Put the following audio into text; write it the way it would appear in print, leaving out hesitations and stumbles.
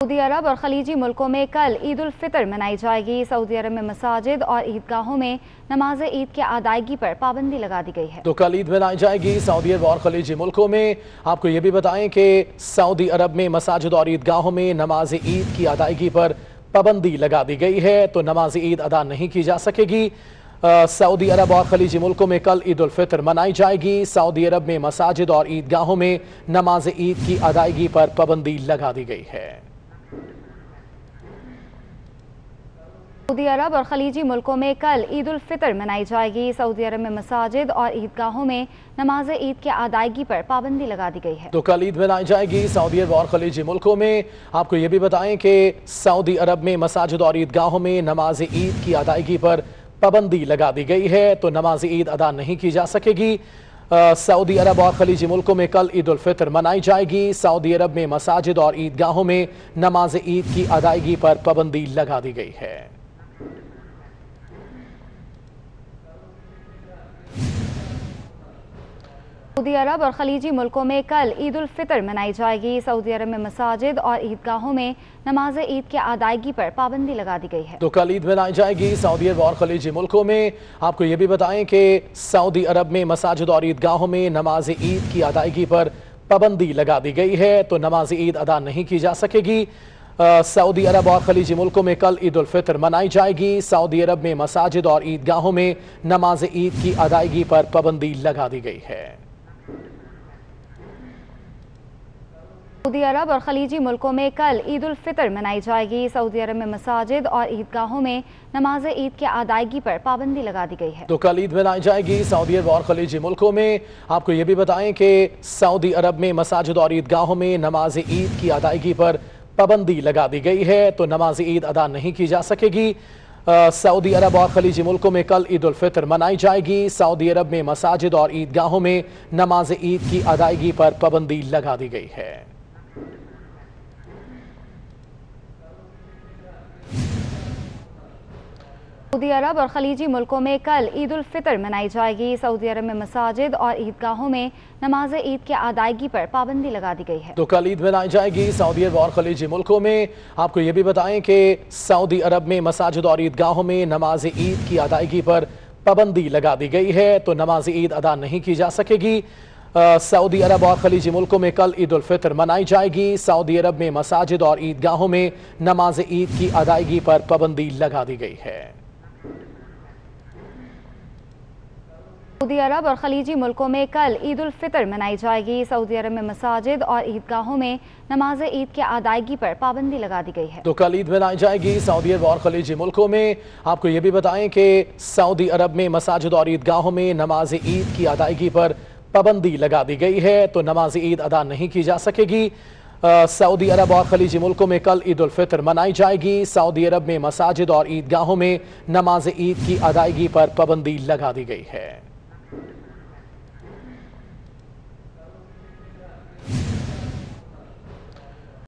Saudi अरब और खलीजी मुल्कों में कल ईद उल फितर मनाई जाएगी। सऊदी अरब में मसाजिद और ईदगाहों में नमाज ईद की अदायगी पर पाबंदी लगा दी गई है। तो कल ईद मनाई जाएगी सऊदी अरब और खलीजी मुल्कों में। आपको ये भी बताएं कि सऊदी अरब में मसाजिद और ईदगाहों में नमाज ईद की अदायगी पर पाबंदी लगा दी गई है। तो नमाज ईद अदा नहीं की जा सकेगी। सऊदी अरब और खलीजी मुल्कों में कल ईद उल फितर मनाई जाएगी। सऊदी अरब में मसाजिद और ईदगाहों में नमाज ईद की अदायगी पर पाबंदी लगा दी गई है। सऊदी अरब और खलीजी मुल्कों में कल ईद उल फितर मनाई जाएगी। सऊदी अरब में मसाजिद और ईदगाहों में नमाज ईद की अदायगी पर पाबंदी लगा दी गई है। तो कल ईद मनाई जाएगी सऊदी अरब और खलीजी मुल्कों में। आपको ये भी बताएं कि सऊदी अरब में मसाजिद और ईदगाहों में नमाज ईद की अदायगी पर पाबंदी लगा दी गई है। तो नमाज ईद अदा नहीं की जा सकेगी। सऊदी अरब और खलीजी मुल्कों में कल ईद उल फितर मनाई जाएगी। सऊदी अरब में मसाजिद और ईदगाहों में नमाज ईद की अदायगी पर पाबंदी लगा दी गई है। सऊदी अरब और खलीजी मुल्कों में कल ईद उल फितर मनाई जाएगी। सऊदी अरब में मसाजिद और ईदगाहों में नमाज ईद की अदायगी पर पाबंदी लगा दी गई है। तो कल ईद मनाई जाएगी सऊदी अरब और खलीजी मुल्कों में। आपको ये भी बताएं कि सऊदी अरब में मसाजिद और ईदगाहों में नमाज ईद की अदायगी पर पाबंदी लगा दी गई है। तो नमाज ईद अदा नहीं की जा सकेगी। सऊदी अरब और खलीजी मुल्कों में कल ईद उल फितर मनाई जाएगी। सऊदी अरब में मसाजिद और ईदगाहों में नमाज ईद की अदायगी पर पाबंदी लगा दी गई है। सऊदी अरब और खलीजी मुल्कों में कल ईद उल फितर मनाई जाएगी। सऊदी अरब में मसाजिद और ईदगाहों में नमाज ईद की अदायगी पर पाबंदी लगा दी गई है। तो कल ईद मनाई जाएगी सऊदी अरब और खलीजी मुल्कों में। आपको ये भी बताएं कि सऊदी अरब में मसाजिद और ईदगाहों में नमाज ईद की अदायगी पर पाबंदी लगा दी गई है। तो नमाज ईद अदा नहीं की जा सकेगी। सऊदी अरब और खलीजी मुल्कों में कल ईद उल फितर मनाई जाएगी। सऊदी अरब में मसाजिद और ईदगाहों में नमाज ईद की अदायगी पर पाबंदी लगा दी गई है। सऊदी अरब और खलीजी मुल्कों में कल ईद उल फितर मनाई जाएगी। सऊदी अरब में मसाजिद और ईदगाहों में नमाज ईद की अदायगी पर पाबंदी लगा दी गई है। तो कल ईद मनाई जाएगी सऊदी अरब और खलीजी मुल्कों में। आपको ये भी बताएं कि सऊदी अरब में मसाजिद और ईदगाहों में नमाज ईद की अदायगी पर पाबंदी लगा दी गई है। तो नमाज ईद अदा नहीं की जा सकेगी। सऊदी अरब और खलीजी मुल्कों में कल ईद उल फितर मनाई जाएगी। सऊदी अरब में मसाजिद और ईदगाहों में नमाज ईद की अदायगी पर पाबंदी लगा दी गई है। सऊदी अरब और खलीजी मुल्कों में कल ईद उल फितर मनाई जाएगी। सऊदी अरब में मसाजिद और ईदगाहों में नमाज ईद की अदायगी पर पाबंदी लगा दी गई है। तो कल ईद मनाई जाएगी सऊदी अरब और खलीजी मुल्कों में। आपको ये भी बताएं कि सऊदी अरब में मसाजिद और ईदगाहों में नमाज ईद की अदायगी पर पाबंदी लगा दी गई है। तो नमाज ईद अदा नहीं की जा सकेगी। सऊदी अरब और खलीजी मुल्कों में कल ईद उल फितर मनाई जाएगी। सऊदी अरब में मसाजिद और ईदगाहों में नमाज ईद की अदायगी पर पाबंदी लगा दी गई है।